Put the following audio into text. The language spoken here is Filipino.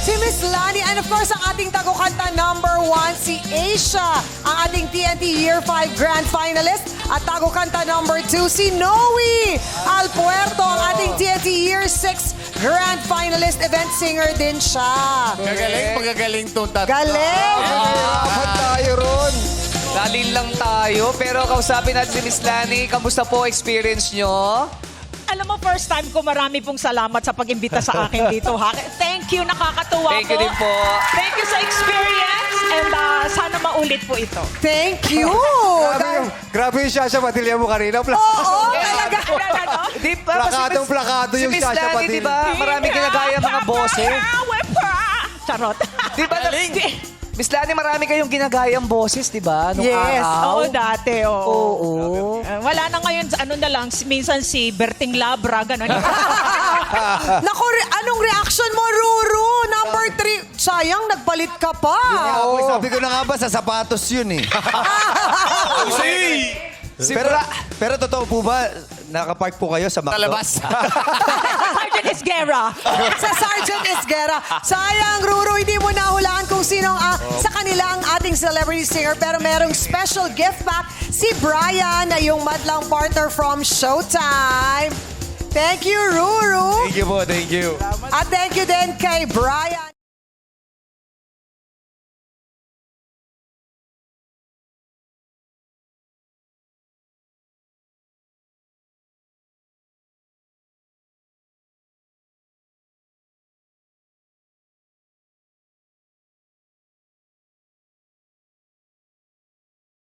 Si Miss Lani, and of course, ang ating tagukanta #1, si Asia, ang ating TNT Year 5 Grand Finalist. At tagukanta #2, si Noe Alpuerto, ang ating TNT Year 6 Grand Finalist. Event singer din siya. Magagaling itong tatlo. Galing! Apat tayo ron. Dalin lang tayo, pero kausapin natin si Miss Lani. Kamusta po experience nyo? Alam mo, first time ko, marami pong salamat sa pag-imbita sa akin dito, ha? Thank you, nakakatuwa Thank you din po. Thank you sa experience and sana maulit po ito. Thank you! Grabe yung Shasha Padilla mo kanina. Oo, talaga. Di ba? Plakadong-plakado yung si Miss Shasha Lani, di ba? Marami ginagaya mga boses. Charot. Di ba? Miss Lani, marami kayong ginagayang boses, di ba? Nung Yes. araw. Oo, dati, oo. Oo. Wala na ngayon, ano na lang, minsan si Berting Labra, gano'n. Naku, anong reaction mo, Ruru? #3. Sayang, nagpalit ka pa. Sabi ko na nga ba, sa sapatos yun eh. Pero totoo po ba, nakapark po kayo sa McDo? Talabas. Sergeant Esguerra. Sa Sergeant Esguerra. Sayang, Ruru, hindi mo nahulaan kung sino sa kanila ang ating celebrity singer. Pero merong special gift pack si Brian na yung madlang partner from Showtime. Thank you, Ruru. Thank you po, thank you. At thank you din kay Brian.